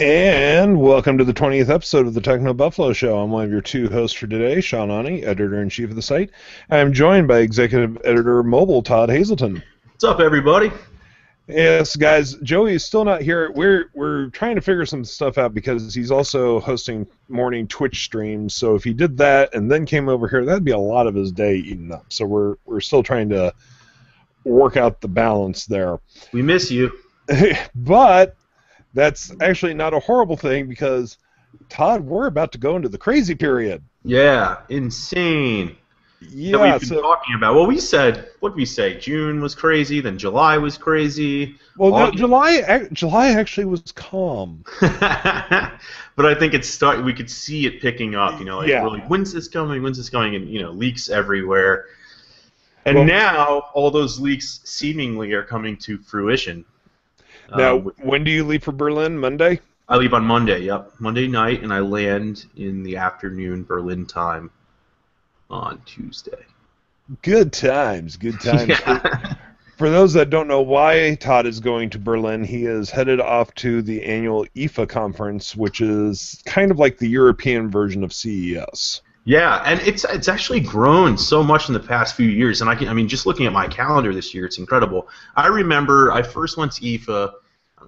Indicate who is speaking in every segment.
Speaker 1: And welcome to the 20th episode of the TechnoBuffalo Show. I'm one of your two hosts for today, Sean Ani, editor-in-chief of the site. I'm joined by executive editor mobile, Todd Hazelton.
Speaker 2: What's up, everybody?
Speaker 1: Yes, guys, Joey is still not here. We're trying to figure some stuff out because he's also hosting morning Twitch streams. So if he did that and then came over here, that'd be a lot of his day eaten up. So we're still trying to work out the balance there.
Speaker 2: We miss you.
Speaker 1: But that's actually not a horrible thing because, Todd, we're about to go into the crazy period.
Speaker 2: Yeah, insane.
Speaker 1: Yeah,
Speaker 2: that we've been talking about. Well, what did we say? June was crazy, then July was crazy.
Speaker 1: Well, no, July actually was calm.
Speaker 2: But I think we could see it picking up, really, when's this coming, and, leaks everywhere. And now, all those leaks seemingly are coming to fruition.
Speaker 1: Now, when do you leave for Berlin? Monday?
Speaker 2: I leave on Monday, yep. Monday night, and I land in the afternoon Berlin time on Tuesday.
Speaker 1: Good times, good times. Yeah. For those that don't know why Todd is going to Berlin, he is headed off to the annual IFA conference, which is kind of like the European version of CES.
Speaker 2: Yeah, and it's actually grown so much in the past few years, and I mean, just looking at my calendar this year, it's incredible. I remember I first went to IFA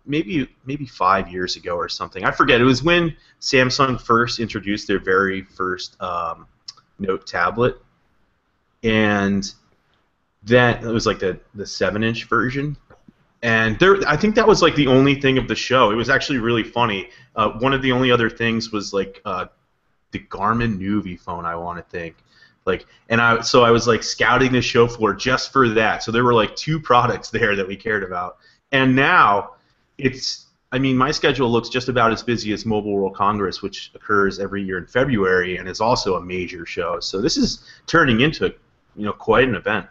Speaker 2: maybe 5 years ago or something. I forget. It was when Samsung first introduced their very first Note tablet, and then it was like the 7-inch version. And I think that was like the only thing of the show. It was actually really funny. One of the only other things was like the Garmin Nuvi phone, I want to think. So I was like scouting the show floor just for that. So there were like 2 products there that we cared about. And now my schedule looks just about as busy as Mobile World Congress, which occurs every year in February and is also a major show. So this is turning into, quite an event.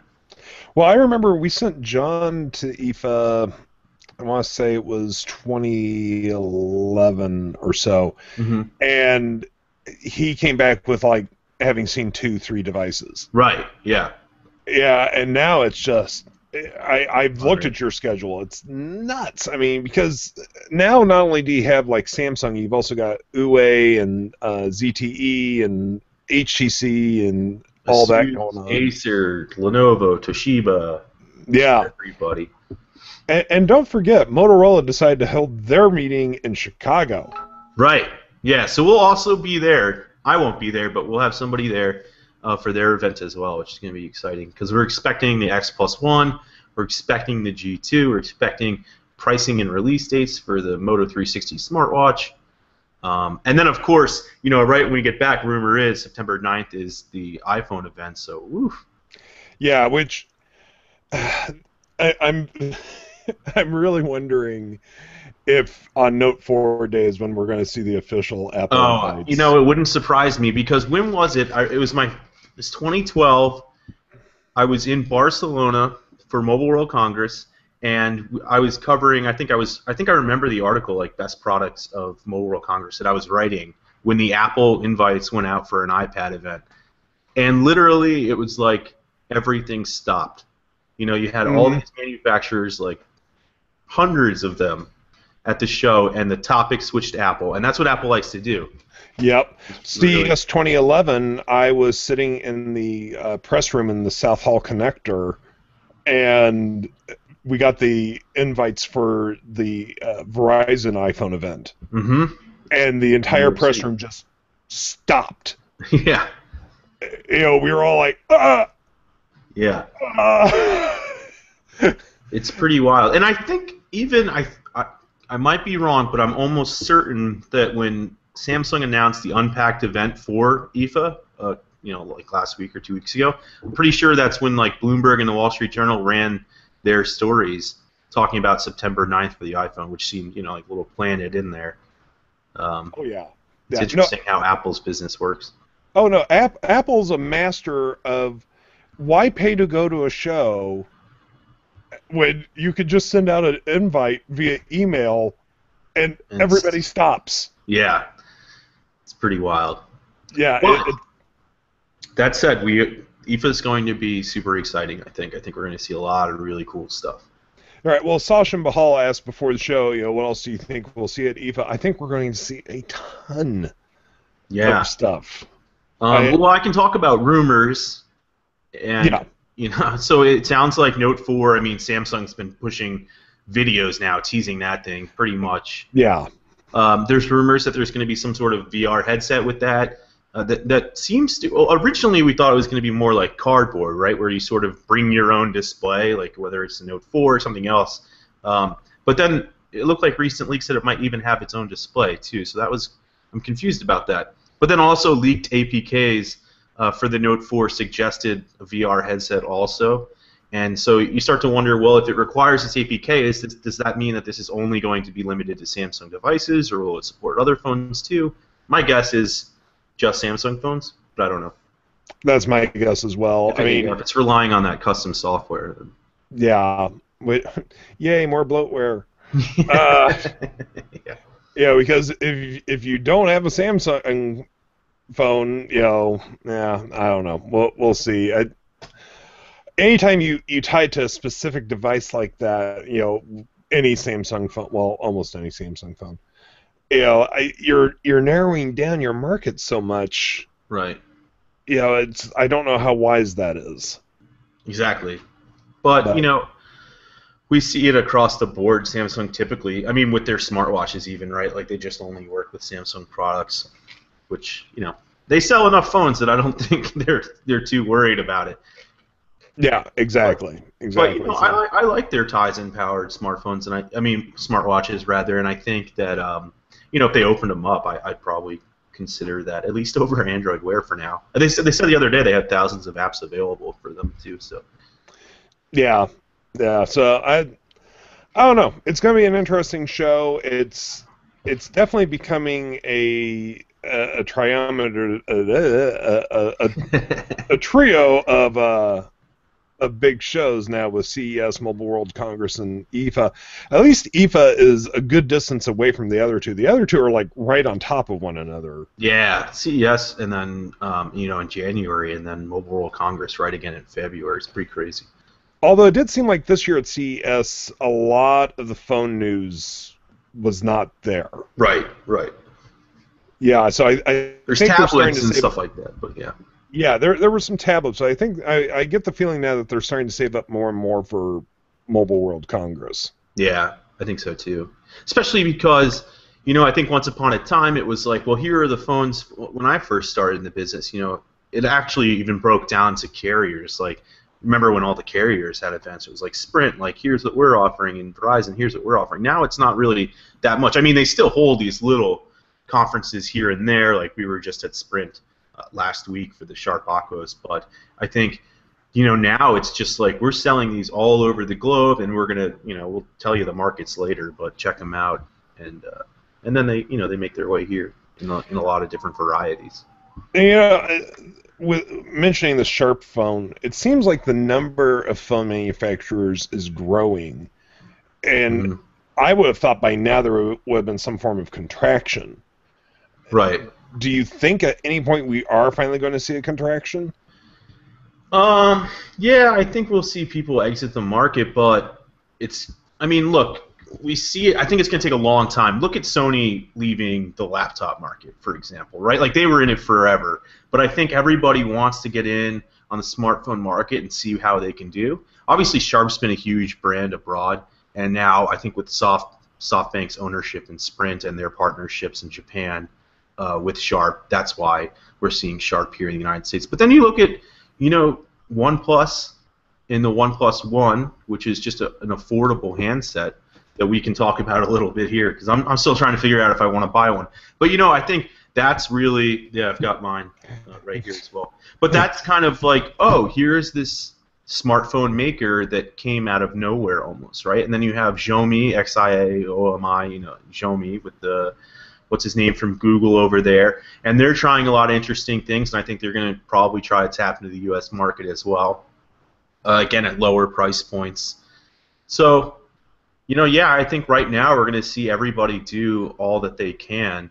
Speaker 1: Well, I remember we sent John to IFA, I want to say it was 2011 or so, and he came back with like having seen 2-3 devices.
Speaker 2: Right. Yeah.
Speaker 1: Yeah, and now it's just I've looked at your schedule. It's nuts. I mean, because now not only do you have like Samsung, you've also got UA and ZTE and HTC and all that going on.
Speaker 2: Acer, Lenovo, Toshiba.
Speaker 1: Yeah.
Speaker 2: Everybody.
Speaker 1: And don't forget, Motorola decided to hold their meeting in Chicago.
Speaker 2: Right. Yeah, so we'll also be there. I won't be there, but we'll have somebody there for their event as well, which is going to be exciting because we're expecting the X Plus 1, we're expecting the G2, we're expecting pricing and release dates for the Moto 360 smartwatch. And then, of course, right when we get back, rumor is September 9th is the iPhone event, so woof.
Speaker 1: Yeah, which I'm really wondering if on Note 4 days when we're going to see the official Apple invites.
Speaker 2: It wouldn't surprise me because when was it? It was 2012. I was in Barcelona for Mobile World Congress, and I was covering. I think I remember the article, like best products of Mobile World Congress, that I was writing when the Apple invites went out for an iPad event, and literally it was like everything stopped. You had all these manufacturers, like hundreds of them, at the show, and the topic switched to Apple, and that's what Apple likes to do.
Speaker 1: Yep. CES 2011, I was sitting in the press room in the South Hall Connector, and we got the invites for the Verizon iPhone event. And the entire press room just stopped.
Speaker 2: Yeah.
Speaker 1: We were all like, ah!
Speaker 2: Yeah. It's pretty wild. And I think even I might be wrong, but I'm almost certain that when Samsung announced the Unpacked event for IFA, like last week or 2 weeks ago, I'm pretty sure that's when like Bloomberg and the Wall Street Journal ran their stories talking about September 9th for the iPhone, which seemed like a little planted in there. It's interesting how Apple's business works.
Speaker 1: Oh no, Apple's a master of why pay to go to a show when you could just send out an invite via email and everybody stops.
Speaker 2: Yeah. It's pretty wild.
Speaker 1: Yeah.
Speaker 2: Well, that said, IFA is going to be super exciting, I think. I think we're going to see a lot of really cool stuff.
Speaker 1: All right. Well, Sasha and Bahal asked before the show, what else do you think we'll see at IFA? I think we're going to see a ton of
Speaker 2: Yeah.
Speaker 1: stuff. I
Speaker 2: Well, I can talk about rumors, and
Speaker 1: Yeah.
Speaker 2: so it sounds like Note 4. I mean, Samsung's been pushing videos now, teasing that thing pretty much.
Speaker 1: Yeah.
Speaker 2: There's rumors that there's going to be some sort of VR headset with that. That seems to. Well, originally, we thought it was going to be more like cardboard, right, where you sort of bring your own display, like whether it's a Note 4 or something else. But then it looked like recent leaks said it might even have its own display too. So I'm confused about that. But then also leaked APKs for the Note 4 suggested a VR headset also. And so you start to wonder, well, if it requires this APK, does that mean that this is only going to be limited to Samsung devices, or will it support other phones too? My guess is just Samsung phones, but I don't know.
Speaker 1: That's my guess as well.
Speaker 2: If it's relying on that custom software. Then.
Speaker 1: Yeah. Yay, more bloatware.
Speaker 2: Yeah.
Speaker 1: Yeah, because if you don't have a Samsung phone, I don't know. We'll see. Anytime you tie it to a specific device like that, any Samsung phone, well, almost any Samsung phone, you're narrowing down your market so much.
Speaker 2: Right.
Speaker 1: I don't know how wise that is.
Speaker 2: Exactly. But we see it across the board. Samsung typically, I mean, with their smartwatches even, right? Like they just only work with Samsung products, which they sell enough phones that I don't think they're too worried about it.
Speaker 1: Yeah, exactly.
Speaker 2: But I like their Tizen powered smartphones, and I mean smartwatches rather, and I think that if they opened them up, I'd probably consider that at least over Android Wear for now. They said the other day they have thousands of apps available for them too. So.
Speaker 1: Yeah. So I don't know. It's going to be an interesting show. It's definitely becoming a triumvirate, a trio of big shows now with CES, Mobile World Congress, and IFA. At least IFA is a good distance away from the other two. The other two are like right on top of one another.
Speaker 2: Yeah, CES, and then in January, and then Mobile World Congress right again in February. It's pretty crazy.
Speaker 1: Although it did seem like this year at CES, a lot of the phone news was not there.
Speaker 2: Right.
Speaker 1: Yeah, so I
Speaker 2: there's
Speaker 1: think
Speaker 2: tablets and stuff like that, but yeah.
Speaker 1: Yeah, there were some tablets. I think I get the feeling now that they're starting to save up more and more for Mobile World Congress.
Speaker 2: Yeah, I think so too. Especially because, I think once upon a time it was like, well, here are the phones. When I first started in the business, it actually even broke down to carriers. Like, remember when all the carriers had events? It was like Sprint, like here's what we're offering, and Verizon, here's what we're offering. Now it's not really that much. I mean, they still hold these little conferences here and there. Like we were just at Sprint last week for the Sharp Aquos, but I think now it's just like we're selling these all over the globe, and we're gonna we'll tell you the markets later, but check them out, and then they they make their way here in a lot of different varieties.
Speaker 1: With mentioning the Sharp phone, it seems like the number of phone manufacturers is growing, and I would have thought by now there would have been some form of contraction.
Speaker 2: Right.
Speaker 1: Do you think at any point we are finally going to see a contraction?
Speaker 2: Yeah, I think we'll see people exit the market, but look, we see it. I think it's going to take a long time. Look at Sony leaving the laptop market, for example, right? Like they were in it forever, but I think everybody wants to get in on the smartphone market and see how they can do. Obviously, Sharp's been a huge brand abroad, and now I think with SoftBank's ownership in Sprint and their partnerships in Japan with Sharp, that's why we're seeing Sharp here in the United States. But then you look at, OnePlus in the OnePlus One, which is just an affordable handset that we can talk about a little bit here, because I'm still trying to figure out if I want to buy one. But I think that's really, I've got mine right here as well. But that's kind of like, oh, here's this smartphone maker that came out of nowhere almost, right? And then you have Xiaomi, Xiaomi, Xiaomi with the what's his name from Google over there, and they're trying a lot of interesting things, and I think they're going to probably try to tap into the U.S. market as well, again at lower price points. So, I think right now we're going to see everybody do all that they can,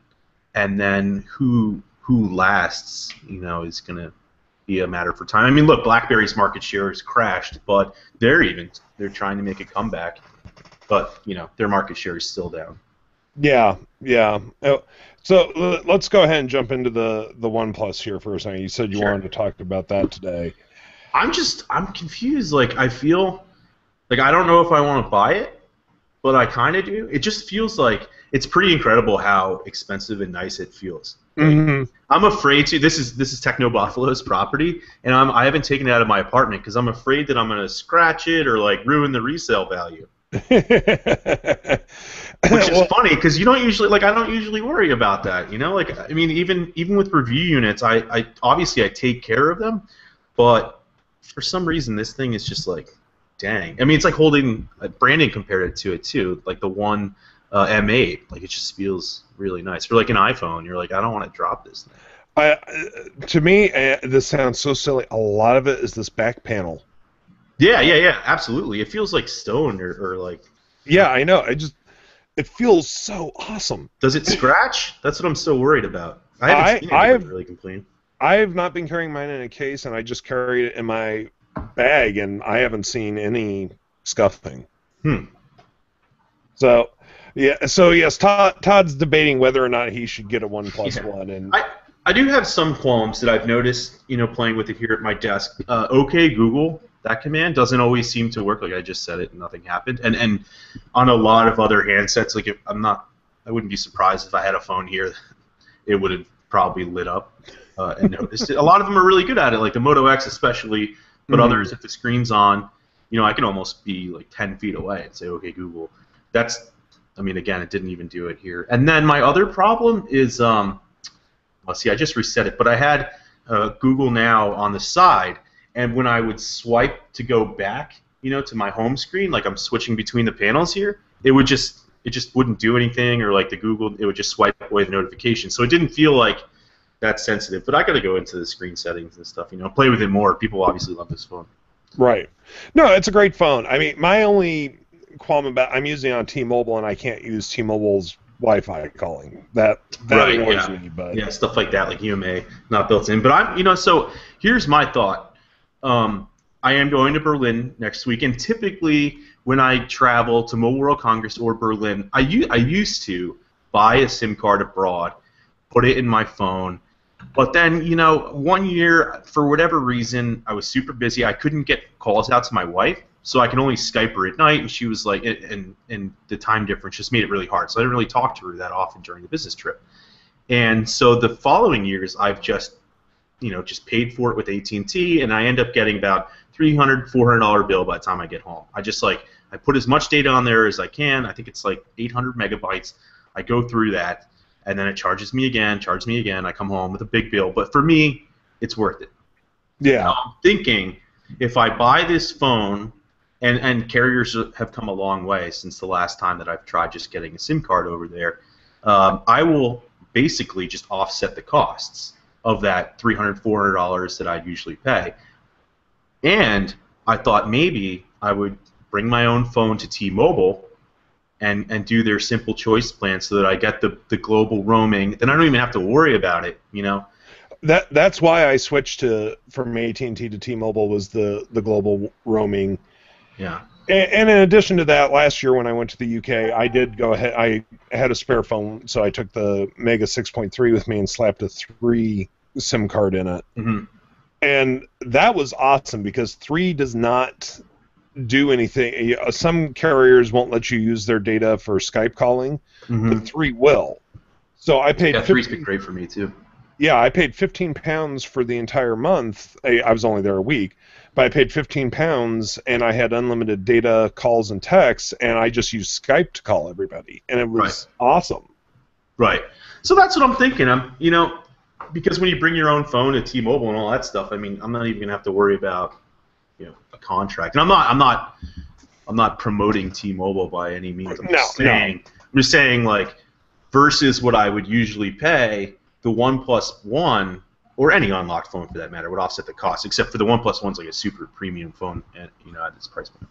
Speaker 2: and then who lasts, is going to be a matter for time. I mean, look, BlackBerry's market share has crashed, but they're trying to make a comeback. but their market share is still down.
Speaker 1: Yeah, yeah. So let's go ahead and jump into the OnePlus here for a second. You said you
Speaker 2: Sure.
Speaker 1: wanted to talk about that today.
Speaker 2: I'm confused. Like, I feel like I don't know if I want to buy it, but I kind of do. It just feels like it's pretty incredible how expensive and nice it feels. Like, I'm afraid to. This is TechnoBuffalo's property, and I haven't taken it out of my apartment because I'm afraid that I'm going to scratch it or like ruin the resale value. Which is funny because I don't usually worry about that. Like, I mean, even with review units, I obviously I take care of them, but for some reason this thing is just like, dang. I mean, it's like holding Brandon compared it to it too, like the one M8. Like, it just feels really nice. For like an iPhone, you're like, I don't want to drop this thing.
Speaker 1: To me, this sounds so silly. A lot of it is this back panel.
Speaker 2: Yeah, absolutely. It feels like stone or like.
Speaker 1: Yeah, I know. It feels so awesome.
Speaker 2: Does it scratch? That's what I'm so worried about. I haven't seen anybody really complain.
Speaker 1: I have not been carrying mine in a case, and I just carried it in my bag, and I haven't seen any scuffing. So, yeah. So yes, Todd's debating whether or not he should get a OnePlus One, and
Speaker 2: I do have some qualms that I've noticed, playing with it here at my desk. OK Google, that command doesn't always seem to work. Like, I just said it and nothing happened. And on a lot of other handsets, like, I wouldn't be surprised if I had a phone here, it would have probably lit up and noticed it. A lot of them are really good at it, like the Moto X especially, but others, if the screen's on, I can almost be like 10 feet away and say, OK Google. Again, it didn't even do it here. And then my other problem is, see, I just reset it, but I had Google Now on the side, and when I would swipe to go back, to my home screen, like I'm switching between the panels here, it just wouldn't do anything, or like it would just swipe away the notification. So it didn't feel like that sensitive. But I got to go into the screen settings and stuff, play with it more. People obviously love this phone.
Speaker 1: Right. No, it's a great phone. I mean, my only qualm I'm using it on T-Mobile, and I can't use T-Mobile's Wi-Fi calling. That
Speaker 2: right,
Speaker 1: annoys me. But
Speaker 2: yeah, stuff like that, like UMA, not built in. But so here's my thought. I am going to Berlin next week, and typically when I travel to Mobile World Congress or Berlin, I used to buy a SIM card abroad, put it in my phone, but then, 1 year, for whatever reason, I was super busy. I couldn't get calls out to my wife, so I could only Skype her at night, and she was like, and the time difference just made it really hard, so I didn't really talk to her that often during the business trip. And so the following years, I've just paid for it with AT&T, and I end up getting about $300, $400 bill by the time I get home. I put as much data on there as I can. I think it's like 800 megabytes. I go through that, and then it charges me again. I come home with a big bill. But for me, it's worth it.
Speaker 1: Yeah.
Speaker 2: Now, I'm thinking if I buy this phone, and carriers have come a long way since the last time that I've tried just getting a SIM card over there, I will basically just offset the costs of that $300, $400 that I'd usually pay. And I thought maybe I would bring my own phone to T-Mobile and do their simple choice plan so that I get the global roaming. Then I don't even have to worry about it,
Speaker 1: That's why I switched from AT&T to T-Mobile, was the global roaming.
Speaker 2: Yeah.
Speaker 1: And in addition to that, last year when I went to the UK, I did go ahead. I had a spare phone, so I took the Mega 6.3 with me and slapped a 3 SIM card in it.
Speaker 2: Mm-hmm.
Speaker 1: And that was awesome because 3 does not do anything. Some carriers won't let you use their data for Skype calling, but 3 will. So I paid.
Speaker 2: Yeah, 3's been great for me too.
Speaker 1: Yeah, I paid £15 for the entire month. I was only there a week, but I paid £15, and I had unlimited data, calls, and texts, and I just used Skype to call everybody, and it was awesome.
Speaker 2: Right. So that's what I'm thinking. Because when you bring your own phone to T-Mobile and all that stuff, I'm not even gonna have to worry about, a contract. And I'm not promoting T-Mobile by any means. I'm just saying, like, versus what I would usually pay, the OnePlus One, or any unlocked phone for that matter, would offset the cost, except for the OnePlus One's like a super premium phone at its price point.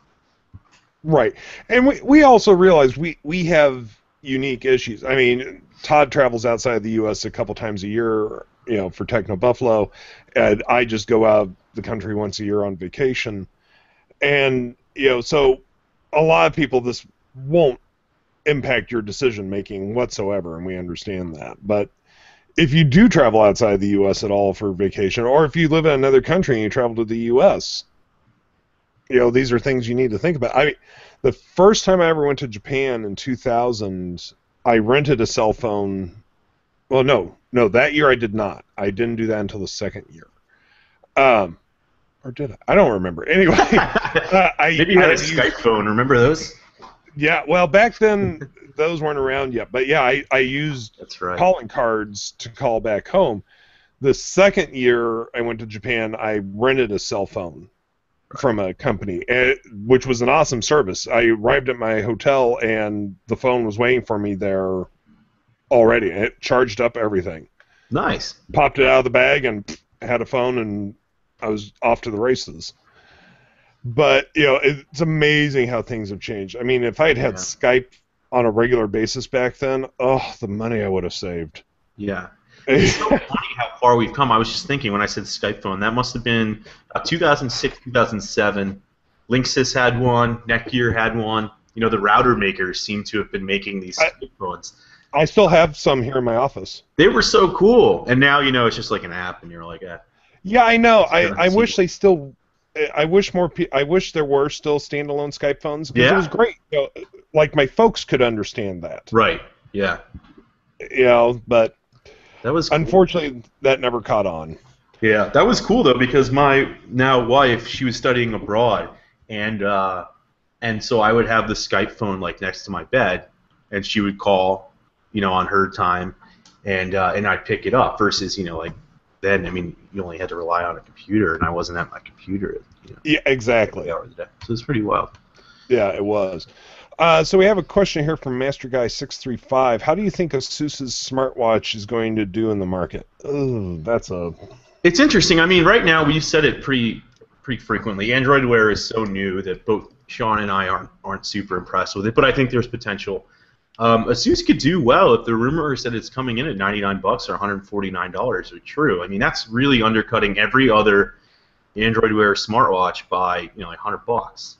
Speaker 1: Right. And we also realize we have unique issues. I mean, Todd travels outside the U.S. a couple times a year, for TechnoBuffalo, and I just go out of the country once a year on vacation. And, so a lot of people, this won't impact your decision making whatsoever, and we understand that. But if you do travel outside the U.S. at all for vacation, or if you live in another country and you travel to the U.S., these are things you need to think about. The first time I ever went to Japan in 2000, I rented a cell phone. Well, no, that year I did not. I didn't do that until the second year. Or did I? I don't remember. Anyway,
Speaker 2: maybe you had a Skype phone. Remember those?
Speaker 1: Yeah. Well, back then those weren't around yet. But yeah, I used calling cards to call back home. The second year I went to Japan, I rented a cell phone from a company, which was an awesome service. I arrived at my hotel and the phone was waiting for me there already. It charged up everything.
Speaker 2: Nice.
Speaker 1: Popped it out of the bag and had a phone, and I was off to the races. But, it's amazing how things have changed. I mean, if I had Skype on a regular basis back then, the money I would have saved.
Speaker 2: Yeah. It's so funny how far we've come. I was just thinking when I said Skype phone, that must have been 2006, 2007. Linksys had one, Netgear had one. The router makers seem to have been making these Skype phones.
Speaker 1: I still have some here in my office.
Speaker 2: They were so cool. And now, it's just like an app, and you're like,
Speaker 1: Yeah, I know. I wish they still... I wish I wish there were still standalone Skype phones, because it was great. Like, my folks could understand that.
Speaker 2: Right, yeah.
Speaker 1: But
Speaker 2: that was cool.
Speaker 1: Unfortunately, that never caught on.
Speaker 2: Yeah, that was cool, though, because my now wife, she was studying abroad, and so I would have the Skype phone, like, next to my bed, and she would call, on her time, and I'd pick it up, versus, like, then, I mean, you only had to rely on a computer, and I wasn't at my computer.
Speaker 1: Yeah, exactly.
Speaker 2: Every hour of the day. So it's pretty wild.
Speaker 1: Yeah, it was. So we have a question here from Master Guy 635. How do you think ASUS's smartwatch is going to do in the market?
Speaker 2: It's interesting. I mean, right now we've said it pretty frequently. Android Wear is so new that both Sean and I aren't super impressed with it, but I think there's potential. Asus could do well if the rumors that it's coming in at $99 or $149 are true. I mean, that's really undercutting every other Android Wear smartwatch by like $100.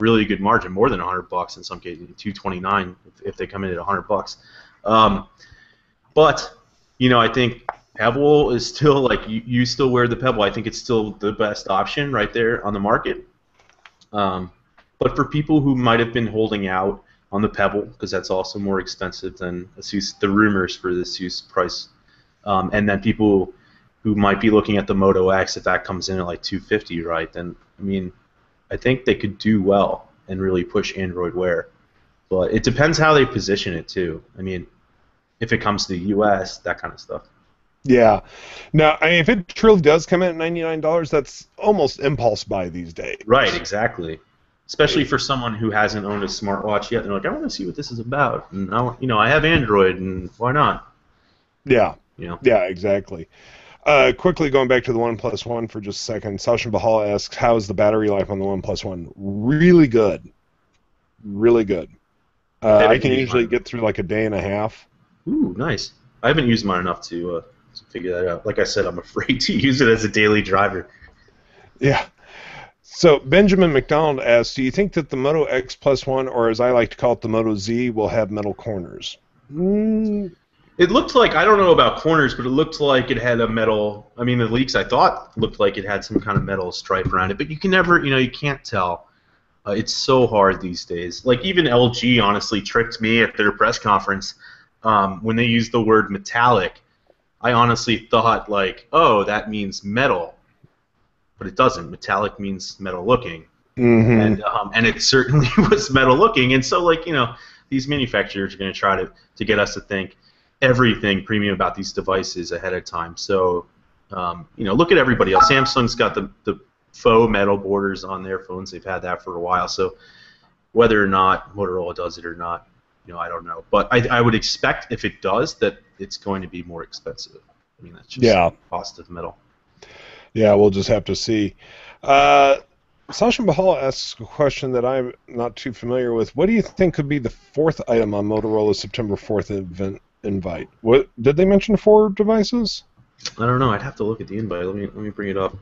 Speaker 2: Really good margin, more than $100 in some cases, $229 if they come in at $100. But I think Pebble is still like you still wear the Pebble. I think it's still the best option right there on the market. But for people who might have been holding out on the Pebble, because that's also more expensive than ASUS, the rumors for the ASUS price, and then people who might be looking at the Moto X, if that comes in at like $250, right? Then I mean, I think they could do well and really push Android Wear, but it depends how they position it too. I mean, if it comes to the U.S., that kind of stuff.
Speaker 1: Yeah. Now, if it truly does come in at $99, that's almost impulse buy these days.
Speaker 2: Right. Exactly. Especially for someone who hasn't owned a smartwatch yet, and they're like, I want to see what this is about, and I have Android, and why not?
Speaker 1: Yeah. Yeah, exactly. Quickly going back to the OnePlus One for just a second, Sasha Bahal asks, how is the battery life on the OnePlus One? Really good. Really good. I can usually get through like a day and a half.
Speaker 2: Ooh, nice. I haven't used mine enough to figure that out. Like I said, I'm afraid to use it as a daily driver.
Speaker 1: Yeah. So Benjamin McDonald asks, do you think that the Moto X Plus One, or as I like to call it, the Moto Z, will have metal corners?
Speaker 2: It looked like, I don't know about corners, but it looked like it had a metal, I mean, the leaks I thought looked like it had some kind of metal stripe around it, but you can never, you can't tell. It's so hard these days. Like, even LG honestly tricked me at their press conference when they used the word metallic. I honestly thought, like, oh, that means metal. But it doesn't. Metallic means metal looking.
Speaker 1: Mm-hmm.
Speaker 2: And it certainly was metal looking. And so, like, these manufacturers are going to try to get us to think everything premium about these devices ahead of time. So, look at everybody else. Samsung's got the faux metal borders on their phones. They've had that for a while. So whether or not Motorola does it or not, I don't know. But I would expect if it does that it's going to be more expensive. I mean, that's just the cost of metal.
Speaker 1: Yeah, we'll just have to see. Sasha Bahal asks a question that I'm not too familiar with. What do you think could be the fourth item on Motorola's September 4th event invite? What did they mention 4 devices?
Speaker 2: I don't know. I'd have to look at the invite. Let me bring it up.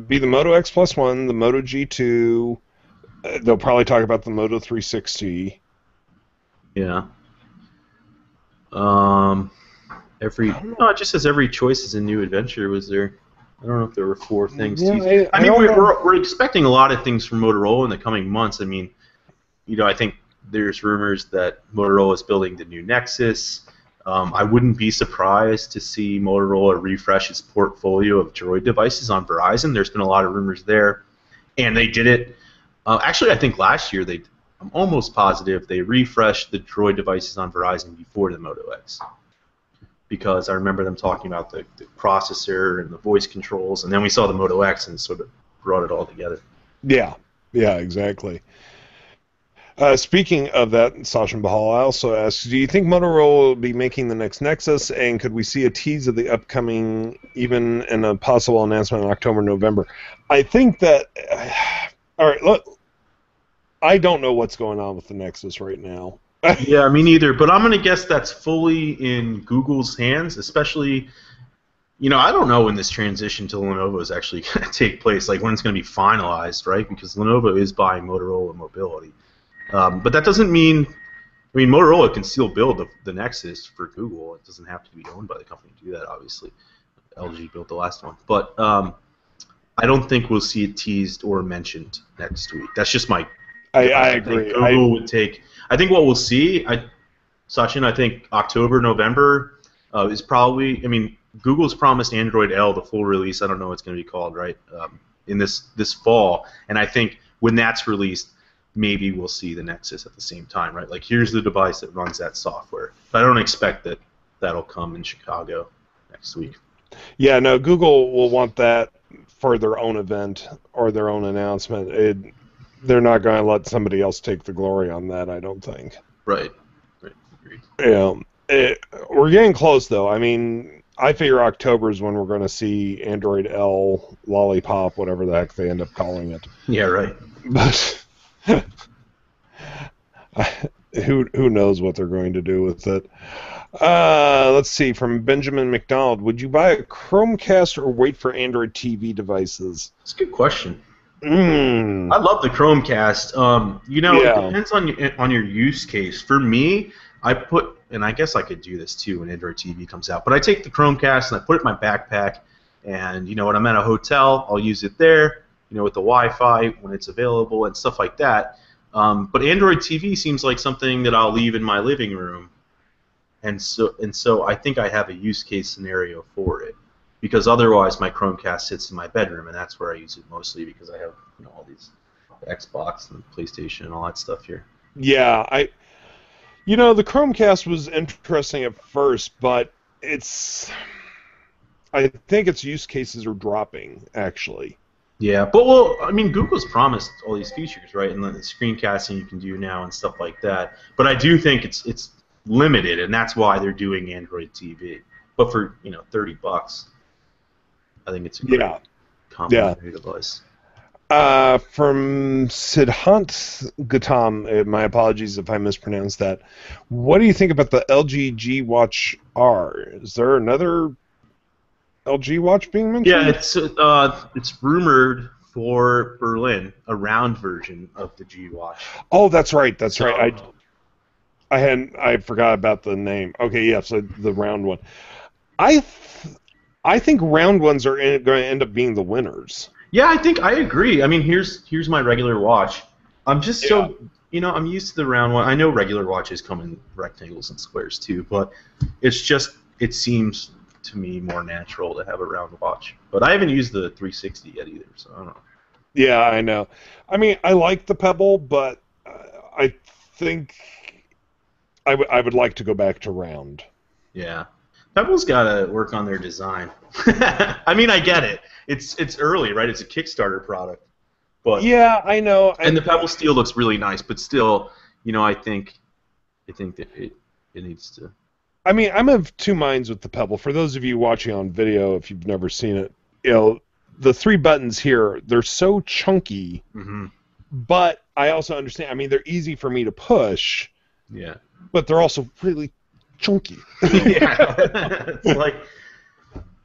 Speaker 1: Be the Moto X Plus One, the Moto G2. They'll probably talk about the Moto 360.
Speaker 2: Yeah. No, it just says every choice is a new adventure. Was there? I don't know if there were 4 things
Speaker 1: Yeah,
Speaker 2: teased. I
Speaker 1: I
Speaker 2: mean,
Speaker 1: don't know.
Speaker 2: we're expecting a lot of things from Motorola in the coming months. I mean, I think there's rumors that Motorola is building the new Nexus. I wouldn't be surprised to see Motorola refresh its portfolio of Droid devices on Verizon. There's been a lot of rumors there, and they did it. Actually, I think last year I'm almost positive they refreshed the Droid devices on Verizon before the Moto X, because I remember them talking about the processor and the voice controls, and then we saw the Moto X and sort of brought it all together.
Speaker 1: Yeah, yeah, exactly. Speaking of that, Sachin Bahal also asks, do you think Motorola will be making the next Nexus, and could we see a tease of the upcoming, even in a possible announcement in October, November? I think that, all right, look, I don't know what's going on with the Nexus right now.
Speaker 2: Yeah, me neither, but I'm going to guess that's fully in Google's hands, especially, I don't know when this transition to Lenovo is actually going to take place, like when it's going to be finalized, right? Because Lenovo is buying Motorola Mobility. But that doesn't mean, Motorola can still build the Nexus for Google. It doesn't have to be owned by the company to do that, obviously. LG built the last one. But I don't think we'll see it teased or mentioned next week. That's just my...
Speaker 1: I agree.
Speaker 2: Google would take... I think what we'll see, Sachin, I think October, November is probably... Google's promised Android L, the full release, I don't know what it's going to be called, right, in this fall. And I think when that's released, maybe we'll see the Nexus at the same time, right? Like, here's the device that runs that software. But I don't expect that that'll come in Chicago next week.
Speaker 1: Yeah, no, Google will want that for their own event or their own announcement. They're not going to let somebody else take the glory on that, I don't think.
Speaker 2: Right. Agreed.
Speaker 1: Yeah. We're getting close, though. I figure October is when we're going to see Android L, Lollipop, whatever the heck they end up calling it.
Speaker 2: Yeah, right.
Speaker 1: But who knows what they're going to do with it. Let's see, from Benjamin McDonald, would you buy a Chromecast or wait for Android TV devices?
Speaker 2: That's a good question. I love the Chromecast. It depends on your use case. For me, and I guess I could do this too when Android TV comes out, but I take the Chromecast and I put it in my backpack, and when I'm at a hotel, I'll use it there, with the Wi-Fi when it's available and stuff like that. But Android TV seems like something that I'll leave in my living room, and so I think I have a use case scenario for it, because otherwise my Chromecast sits in my bedroom, and that's where I use it mostly, because I have all these Xbox and PlayStation and all that stuff here.
Speaker 1: Yeah, the Chromecast was interesting at first, but I think its use cases are dropping, actually.
Speaker 2: Yeah, but Google's promised all these features, right? And the screencasting you can do now and stuff like that. But I do think it's limited, and that's why they're doing Android TV. But for $30, I think it's a great complementary device.
Speaker 1: From Siddhant Gautam, my apologies if I mispronounced that. What do you think about the LG G Watch R? Is there another LG watch being mentioned?
Speaker 2: Yeah, it's rumored for Berlin, a round version of the G Watch.
Speaker 1: Oh, that's right. I forgot about the name. Okay, yeah, so the round one. I think round ones are going to end up being the winners.
Speaker 2: Yeah, I agree. Here's my regular watch. I'm just I'm used to the round one. I know regular watches come in rectangles and squares too, but it seems to me more natural to have a round watch. But I haven't used the 360 yet either, so I don't know.
Speaker 1: Yeah, I know. I like the Pebble, but I think I would like to go back to round.
Speaker 2: Yeah. Pebble's got to work on their design. I get it. It's early, right? It's a Kickstarter product. But
Speaker 1: yeah, I know.
Speaker 2: And the Pebble steel looks really nice, but still, I think that it needs to.
Speaker 1: I'm of two minds with the Pebble. For those of you watching on video, if you've never seen it, the 3 buttons here, they're so chunky.
Speaker 2: Mm-hmm.
Speaker 1: But I also understand. They're easy for me to push.
Speaker 2: Yeah.
Speaker 1: But they're also really chunky.
Speaker 2: Yeah. It's like,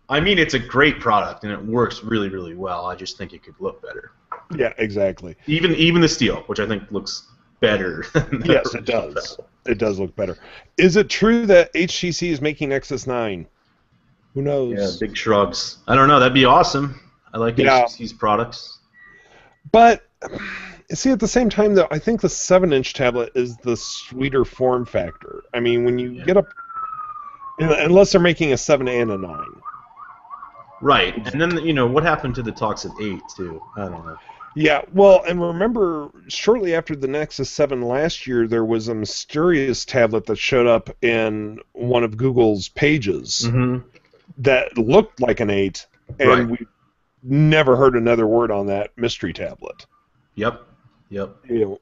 Speaker 2: it's a great product and it works really, really well. I just think it could look better.
Speaker 1: Yeah, exactly.
Speaker 2: Even the steel, which I think looks better than the
Speaker 1: Yes, it
Speaker 2: original
Speaker 1: does.
Speaker 2: tablet.
Speaker 1: It does look better. Is it true that HTC is making Nexus 9? Who
Speaker 2: Yeah,
Speaker 1: knows?
Speaker 2: big shrugs. I don't know. That'd be awesome. I like
Speaker 1: Yeah,
Speaker 2: HTC's products.
Speaker 1: but see, at the same time, though, I think the 7-inch tablet is the sweeter form factor. I mean, when you
Speaker 2: Yeah.
Speaker 1: get up, unless they're making a 7 and a 9.
Speaker 2: Right. And then, what happened to the talks of 8, too? I don't know.
Speaker 1: Yeah, well, and remember, shortly after the Nexus 7 last year, there was a mysterious tablet that showed up in one of Google's pages
Speaker 2: Mm-hmm.
Speaker 1: that looked like an 8,
Speaker 2: Right.
Speaker 1: and we never heard another word on that mystery tablet.
Speaker 2: Yep. Yep.
Speaker 1: You know,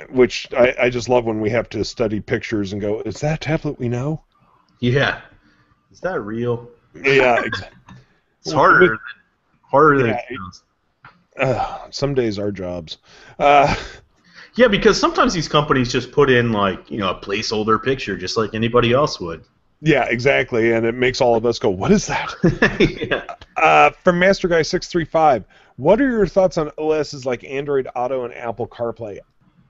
Speaker 1: which I just love when we have to study pictures and go, is that a tablet we know?
Speaker 2: Yeah. Is that real?
Speaker 1: Yeah, exactly.
Speaker 2: It's harder than
Speaker 1: Yeah,
Speaker 2: it sounds.
Speaker 1: some days our jobs.
Speaker 2: Yeah, because sometimes these companies just put in, like, a placeholder picture just like anybody else would.
Speaker 1: Yeah, exactly, and it makes all of us go, what is that?
Speaker 2: Yeah.
Speaker 1: From Master Guy 635, what are your thoughts on OSs like Android Auto and Apple CarPlay?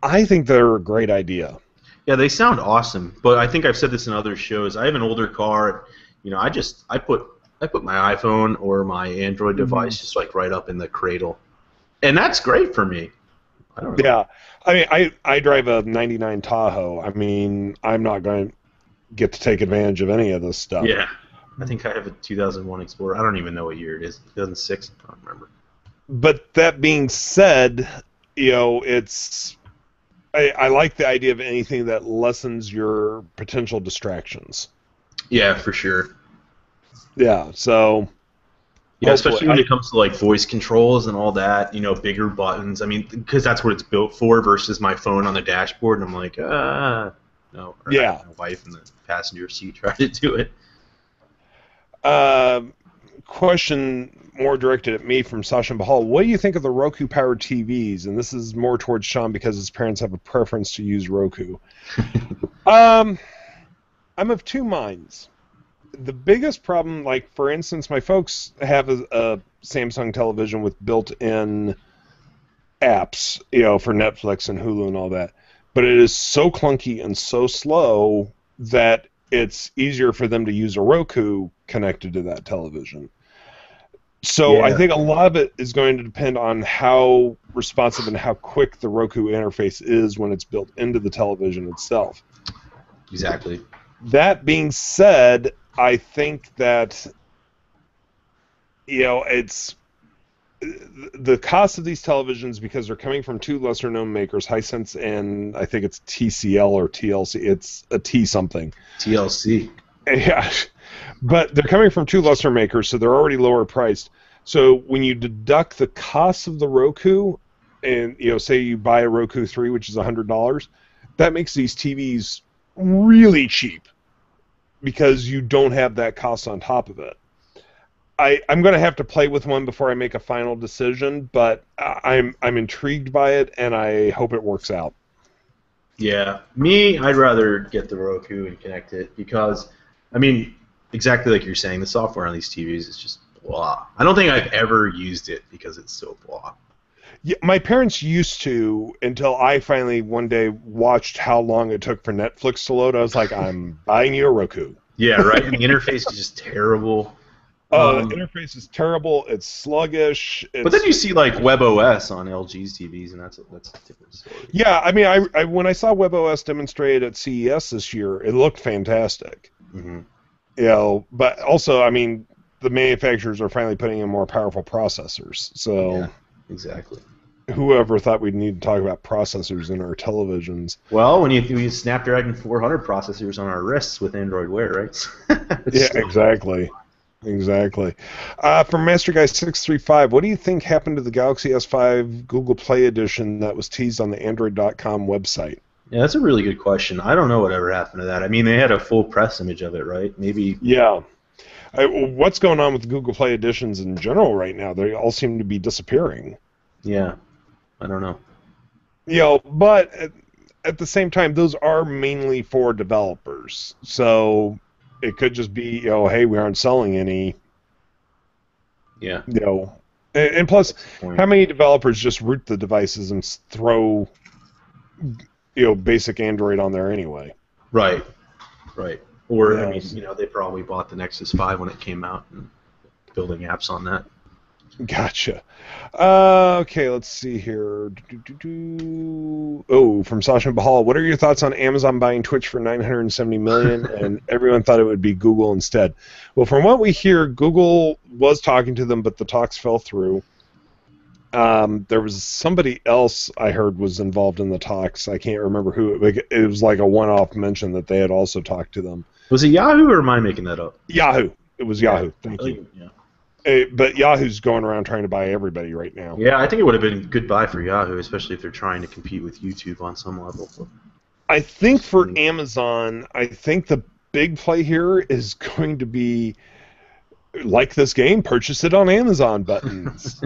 Speaker 1: I think they're a great idea.
Speaker 2: Yeah, they sound awesome, but I think I've said this in other shows. I have an older car. I put my iPhone or my Android device just like right up in the cradle, and that's great for me. I don't know.
Speaker 1: Yeah, I mean, I drive a 99 Tahoe. I mean, I'm not going to get to take advantage of any of this stuff.
Speaker 2: Yeah, I think I have a 2001 Explorer. I don't even know what year it is. 2006. I don't remember.
Speaker 1: But that being said, I like the idea of anything that lessens your potential distractions.
Speaker 2: Yeah, for sure.
Speaker 1: Yeah, so
Speaker 2: Yeah, especially when it comes to like voice controls and all that, bigger buttons. I mean, because that's what it's built for versus my phone on the dashboard. And I'm like, no. Or
Speaker 1: yeah.
Speaker 2: my wife in the passenger seat tried to do it.
Speaker 1: Question more directed at me from Sasha Bahal. What do you think of the Roku-powered TVs? And this is more towards Sean because his parents have a preference to use Roku. I'm of two minds. The biggest problem, like, for instance, my folks have a Samsung television with built-in apps, for Netflix and Hulu and all that. But it is so clunky and so slow that it's easier for them to use a Roku connected to that television. So
Speaker 2: Yeah.
Speaker 1: I think a lot of it is going to depend on how responsive and how quick the Roku interface is when it's built into the television itself.
Speaker 2: Exactly.
Speaker 1: That being said, I think that it's the cost of these televisions, because they're coming from two lesser-known makers, Hisense and I think it's TCL or TLC. It's a T something.
Speaker 2: TLC.
Speaker 1: Yeah, but they're coming from two lesser makers, so they're already lower priced. So when you deduct the cost of the Roku, and say you buy a Roku 3, which is $100, that makes these TVs really cheap because you don't have that cost on top of it. I'm going to have to play with one before I make a final decision, but I'm intrigued by it, and I hope it works out.
Speaker 2: Yeah, I'd rather get the Roku and connect it because, I mean, exactly like you're saying, the software on these TVs is just blah. I don't think I've ever used it because it's so blah.
Speaker 1: Yeah, my parents used to, until I finally one day watched how long it took for Netflix to load. I was like, I'm buying you a Roku.
Speaker 2: Yeah, right? And the interface is just terrible.
Speaker 1: The interface is terrible. It's sluggish.
Speaker 2: But then you see like WebOS on LG's TVs, and that's a different story.
Speaker 1: Yeah, I mean, I when I saw WebOS demonstrated at CES this year, it looked fantastic.
Speaker 2: Mm-hmm.
Speaker 1: But also, I mean, the manufacturers are finally putting in more powerful processors. So,
Speaker 2: yeah, exactly.
Speaker 1: Whoever thought we'd need to talk about processors in our televisions?
Speaker 2: Well, when you use Snapdragon 400 processors on our wrists with Android Wear, right?
Speaker 1: Yeah, exactly. Exactly. From Master Guy 635, what do you think happened to the Galaxy S5 Google Play Edition that was teased on the Android.com website?
Speaker 2: Yeah, that's a really good question. I don't know whatever happened to that. I mean, they had a full press image of it, right? Maybe.
Speaker 1: Yeah. What's going on with Google Play Editions in general right now? They all seem to be disappearing.
Speaker 2: Yeah. I don't know.
Speaker 1: But at the same time, those are mainly for developers. So it could just be, hey, we aren't selling any.
Speaker 2: Yeah.
Speaker 1: And plus, how many developers just root the devices and throw basic Android on there anyway.
Speaker 2: Right. Right. Or, I mean,
Speaker 1: Yes.
Speaker 2: they probably bought the Nexus 5 when it came out and building apps on that.
Speaker 1: Gotcha. Okay, let's see here. Oh, from Sasha Bahal. What are your thoughts on Amazon buying Twitch for $970 million and everyone thought it would be Google instead? Well, from what we hear, Google was talking to them, but the talks fell through. There was somebody else I heard was involved in the talks. I can't remember who. It was like a one-off mention that they had also talked to them.
Speaker 2: Was it Yahoo, or am I making that up?
Speaker 1: Yahoo. It was Yahoo. Thank you.
Speaker 2: Yeah.
Speaker 1: But Yahoo's going around trying to buy everybody right now.
Speaker 2: Yeah, I think it would have been a good buy for Yahoo, especially if they're trying to compete with YouTube on some level.
Speaker 1: I think for Amazon, I think the big play here is going to be, like this game, purchase it on Amazon buttons.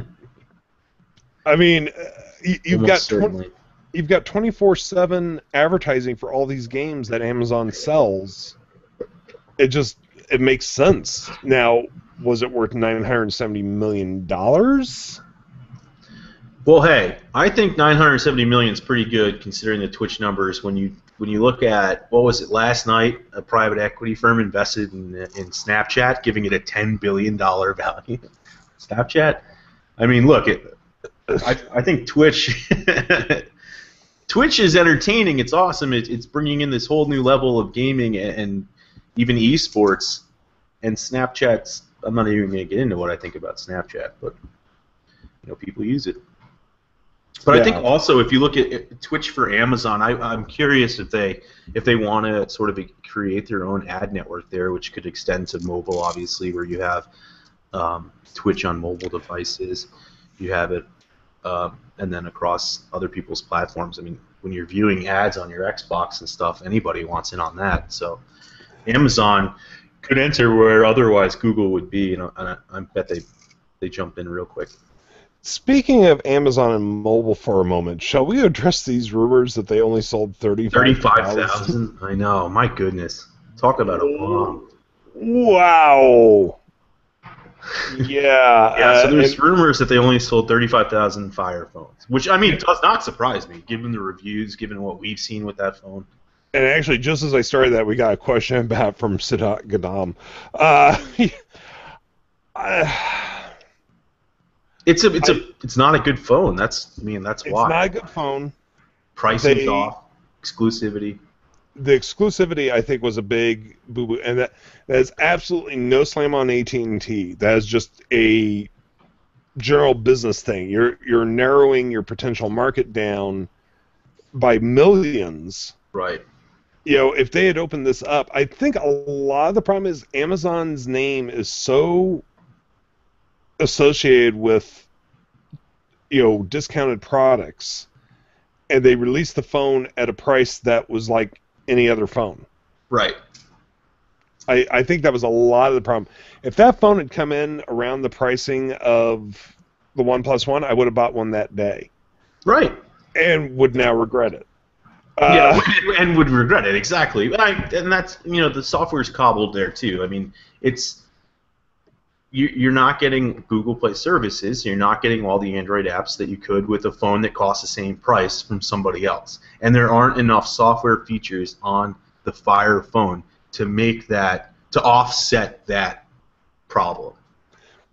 Speaker 1: I mean, you've got 24/7 advertising for all these games that Amazon sells. It makes sense. Now, was it worth $970 million?
Speaker 2: Well, hey, I think $970 million is pretty good considering the Twitch numbers. When you look at, what was it, last night, a private equity firm invested in Snapchat, giving it a $10 billion value. Snapchat? I mean, look, I think Twitch Twitch is entertaining. It's awesome. It's bringing in this whole new level of gaming and even esports. And Snapchat's, I'm not even going to get into what I think about Snapchat, but people use it. But yeah. I think also if you look at Twitch for Amazon, I'm curious if they want to sort of create their own ad network there, which could extend to mobile, obviously, where you have Twitch on mobile devices. You have it, and then across other people's platforms. I mean, when you're viewing ads on your Xbox and stuff, anybody wants in on that. So Amazon could enter where otherwise Google would be, and I bet they jump in real quick.
Speaker 1: Speaking of Amazon and mobile for a moment, shall we address these rumors that they only sold
Speaker 2: 35,000? I know, my goodness. Talk about a bomb.
Speaker 1: Wow. Yeah.
Speaker 2: Yeah, so there's rumors that they only sold 35,000 Fire phones, which, I mean, does not surprise me, given the reviews, given what we've seen with that phone.
Speaker 1: And actually, just as I started that, we got a question back from Siddhat Gadam.
Speaker 2: It's not a good phone. That's why.
Speaker 1: It's not a good phone.
Speaker 2: Pricing's off. Exclusivity.
Speaker 1: The exclusivity, I think, was a big boo-boo, and that is absolutely no slam on AT&T. That is just a general business thing. You're narrowing your potential market down by millions.
Speaker 2: Right.
Speaker 1: If they had opened this up, I think a lot of the problem is Amazon's name is so associated with discounted products, and they released the phone at a price that was like any other phone.
Speaker 2: Right.
Speaker 1: I think that was a lot of the problem. If that phone had come in around the pricing of the OnePlus One, I would have bought one that day. Right. And would now regret it.
Speaker 2: Yeah, and would regret it, exactly. And that's, the software's cobbled there too. I mean, you're not getting Google Play services. You're not getting all the Android apps that you could with a phone that costs the same price from somebody else. And there aren't enough software features on the Fire phone to offset that problem.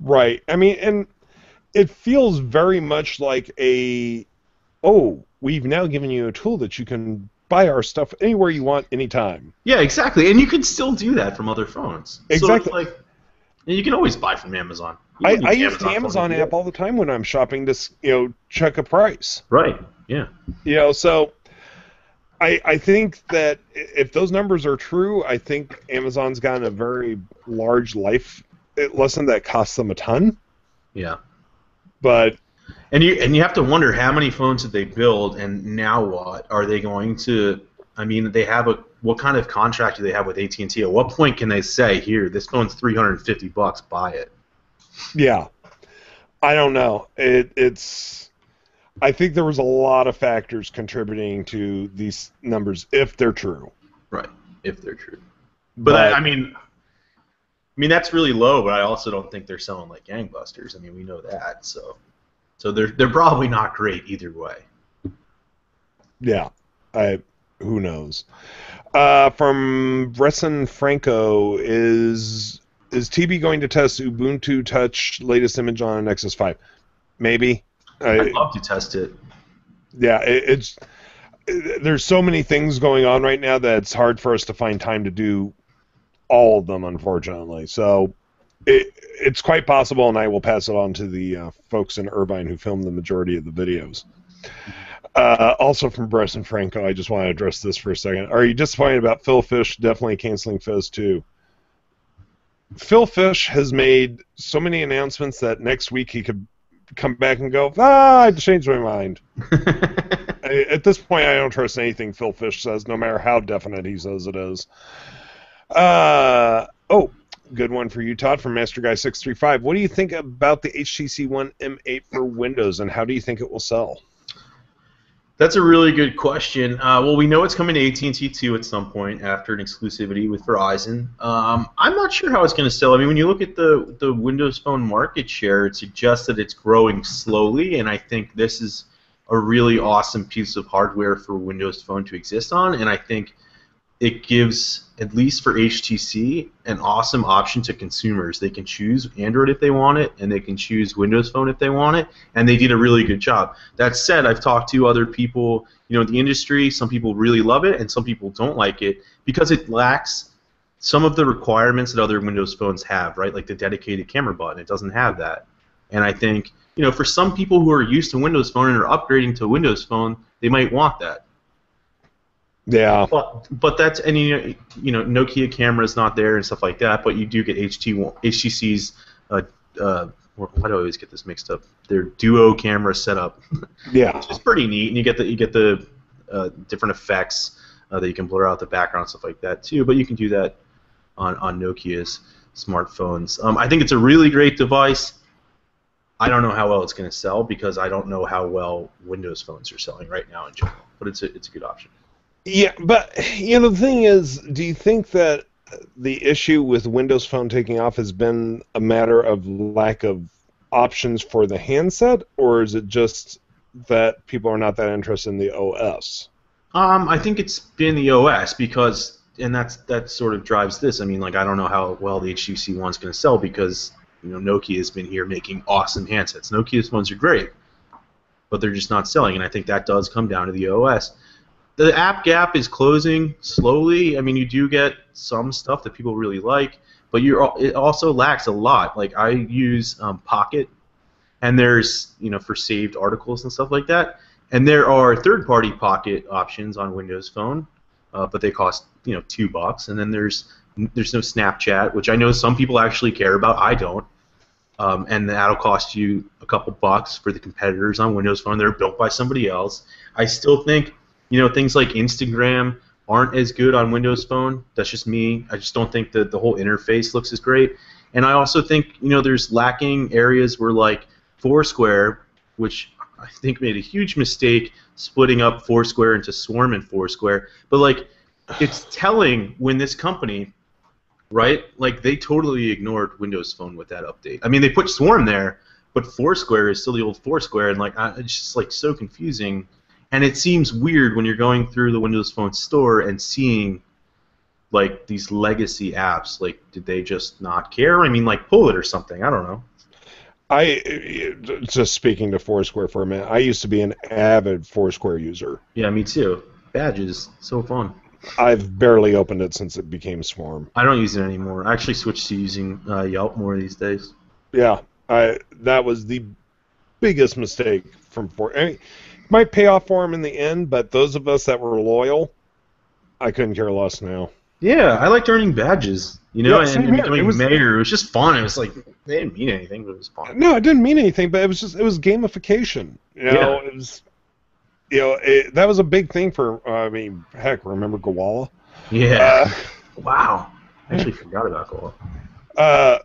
Speaker 1: Right. I mean, and it feels very much like we've now given you a tool that you can buy our stuff anywhere you want, anytime.
Speaker 2: Yeah, exactly. And you can still do that from other phones.
Speaker 1: Exactly.
Speaker 2: So you can always buy from Amazon.
Speaker 1: I use the Amazon app all the time when I'm shopping to check a price.
Speaker 2: Right. Yeah.
Speaker 1: So I think that if those numbers are true, I think Amazon's gotten a very large life lesson that costs them a ton.
Speaker 2: Yeah.
Speaker 1: But
Speaker 2: and you have to wonder how many phones did they build, and now what are they going to? I mean, what kind of contract do they have with AT&T? At what point can they say, "Here, this phone's $350, buy it"?
Speaker 1: Yeah, I don't know. I think there was a lot of factors contributing to these numbers, if they're true.
Speaker 2: Right, if they're true. But I mean, that's really low. But I also don't think they're selling like gangbusters. I mean, we know that. So they're probably not great either way.
Speaker 1: Yeah. Who knows? From Bresson Franco, is TB going to test Ubuntu Touch latest image on Nexus 5? Maybe.
Speaker 2: I'd love to test it.
Speaker 1: Yeah, there's so many things going on right now that it's hard for us to find time to do all of them, unfortunately. So it's quite possible, and I will pass it on to the folks in Irvine who filmed the majority of the videos. Also from Bresson Franco, I just want to address this for a second. Are you disappointed about Phil Fish definitely canceling Fizz 2? Phil Fish has made so many announcements that next week he could come back and go, I changed my mind. At this point, I don't trust anything Phil Fish says, no matter how definite he says it is. Good one for you, Todd, from Master Guy 635. What do you think about the HTC One M8 for Windows, and how do you think it will sell?
Speaker 2: That's a really good question. Well, we know it's coming to AT&T too at some point after an exclusivity with Verizon. I'm not sure how it's going to sell. I mean, when you look at the Windows Phone market share, it suggests that it's growing slowly, and I think this is a really awesome piece of hardware for Windows Phone to exist on, and I think it gives, at least for HTC, an awesome option to consumers. They can choose Android if they want it, and they can choose Windows Phone if they want it, and they did a really good job. That said, I've talked to other people, in the industry. Some people really love it, and some people don't like it because it lacks some of the requirements that other Windows phones have, right? Like the dedicated camera button. It doesn't have that. And I think, for some people who are used to Windows Phone and are upgrading to Windows Phone, they might want that.
Speaker 1: Yeah.
Speaker 2: But that's, and Nokia camera is not there and stuff like that, but you do get HTC's, why do I always get this mixed up? Their Duo camera setup.
Speaker 1: Yeah.
Speaker 2: Which is pretty neat, and you get the different effects that you can blur out the background and stuff like that too, but you can do that on Nokia's smartphones. I think it's a really great device. I don't know how well it's going to sell because I don't know how well Windows phones are selling right now in general, but it's a good option.
Speaker 1: Yeah, but the thing is, do you think that the issue with Windows Phone taking off has been a matter of lack of options for the handset, or is it just that people are not that interested in the OS?
Speaker 2: I think it's been the OS because, and that sort of drives this. I mean, I don't know how well the HTC One's going to sell because Nokia has been here making awesome handsets. Nokia's phones are great, but they're just not selling, and I think that does come down to the OS. The app gap is closing slowly. I mean, you do get some stuff that people really like, but it also lacks a lot. Like I use Pocket, and there's for saved articles and stuff like that. And there are third-party Pocket options on Windows Phone, but they cost $2. And then there's no Snapchat, which I know some people actually care about. I don't. And that'll cost you a couple bucks for the competitors on Windows Phone. They're built by somebody else. I still think things like Instagram aren't as good on Windows Phone. That's just me. I just don't think that the whole interface looks as great. And I also think, there's lacking areas where, like, Foursquare, which I think made a huge mistake splitting up Foursquare into Swarm and Foursquare. But, it's telling when this company, right, they totally ignored Windows Phone with that update. I mean, they put Swarm there, but Foursquare is still the old Foursquare, and, it's just, so confusing. And it seems weird when you're going through the Windows Phone store and seeing, these legacy apps. Did they just not care? I mean, pull it or something. I don't know.
Speaker 1: Just speaking to Foursquare for a minute, I used to be an avid Foursquare user.
Speaker 2: Yeah, me too. Badges, so fun.
Speaker 1: I've barely opened it since it became Swarm.
Speaker 2: I don't use it anymore. I actually switched to using Yelp more these days.
Speaker 1: Yeah, that was the biggest mistake from Foursquare. I mean, might pay off for them in the end, but those of us that were loyal, I couldn't care less now.
Speaker 2: Yeah, I liked earning badges,
Speaker 1: Yeah,
Speaker 2: and becoming mayor. It was just fun. It was they didn't mean anything, but it was fun.
Speaker 1: No, it didn't mean anything, but it was gamification.
Speaker 2: Yeah.
Speaker 1: It was, that was a big thing for. I mean, heck, remember Gowalla?
Speaker 2: Yeah. Wow. I actually forgot about Gowalla.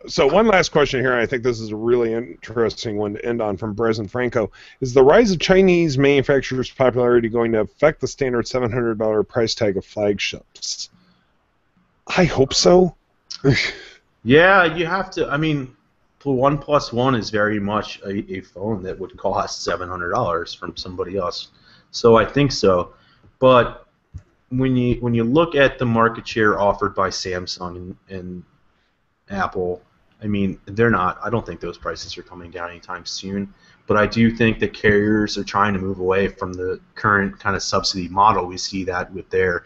Speaker 1: So one last question here, and I think this is a really interesting one to end on from Bresson Franco. Is the rise of Chinese manufacturers' popularity going to affect the standard $700 price tag of flagships? I hope so.
Speaker 2: Yeah, you have to. I mean, the OnePlus One is very much a phone that would cost $700 from somebody else. So I think so. But when you look at the market share offered by Samsung and Apple, I mean, they're not. I don't think those prices are coming down anytime soon. But I do think that carriers are trying to move away from the current kind of subsidy model. We see that with their,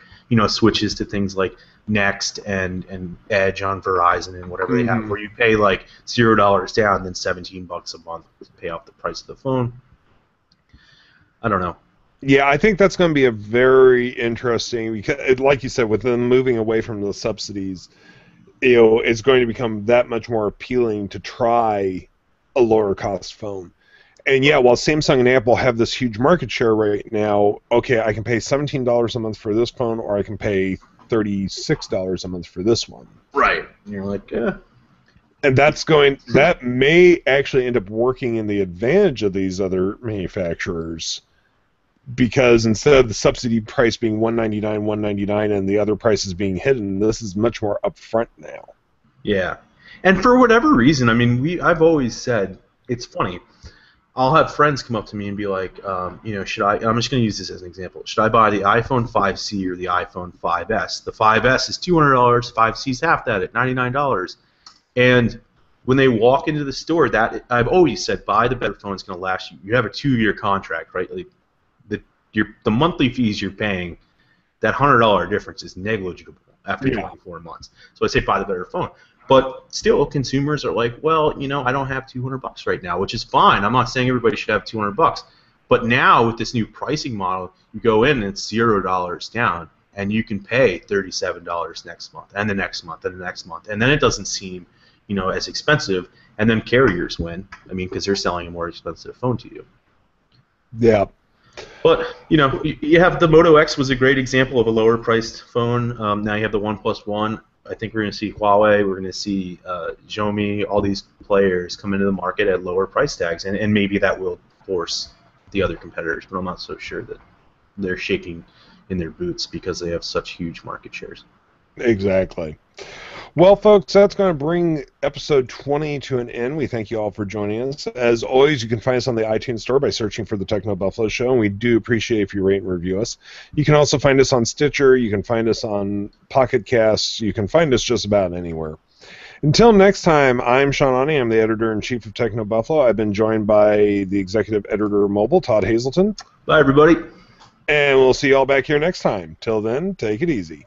Speaker 2: switches to things like Next and Edge on Verizon and whatever they have, where you pay like $0 down, then $17 a month to pay off the price of the phone. I don't know.
Speaker 1: Yeah, I think that's going to be a very interesting, because, like you said, with them moving away from the subsidies, it's going to become that much more appealing to try a lower cost phone. And yeah, while Samsung and Apple have this huge market share right now, okay, I can pay $17 a month for this phone, or I can pay $36 a month for this one.
Speaker 2: Right. And you're like, yeah.
Speaker 1: And that may actually end up working in the advantage of these other manufacturers, because instead of the subsidy price being $199 and the other prices being hidden, this is much more upfront now.
Speaker 2: Yeah. And for whatever reason, I mean, I've always said, it's funny, I'll have friends come up to me and be like, should I, I'm just going to use this as an example, should I buy the iPhone 5C or the iPhone 5S? The 5S is $200, 5C is half that at $99. And when they walk into the store, that I've always said, buy the better phone, it's going to last you. You have a 2-year contract, right? Like the monthly fees you're paying, that $100 difference is negligible after 24 months. So I say buy the better phone. But still, consumers are like, well, I don't have $200 right now, which is fine. I'm not saying everybody should have $200. But now with this new pricing model, you go in and it's $0 down, and you can pay $37 next month, and the next month, and the next month, and then it doesn't seem, as expensive. And then carriers win. I mean, because they're selling a more expensive phone to you.
Speaker 1: Yeah.
Speaker 2: But you have the Moto X was a great example of a lower priced phone. Now you have the OnePlus One. I think we're going to see Huawei, we're going to see Xiaomi, all these players come into the market at lower price tags, and maybe that will force the other competitors, but I'm not so sure that they're shaking in their boots because they have such huge market shares.
Speaker 1: Exactly. Well, folks, that's going to bring episode 20 to an end. We thank you all for joining us. As always, you can find us on the iTunes Store by searching for the TechnoBuffalo Show, and we do appreciate if you rate and review us. You can also find us on Stitcher. You can find us on Pocket Casts. You can find us just about anywhere. Until next time, I'm Sean Ani. I'm the editor-in-chief of TechnoBuffalo. I've been joined by the executive editor of Mobile, Todd Hazelton.
Speaker 2: Bye, everybody.
Speaker 1: And we'll see you all back here next time. Till then, take it easy.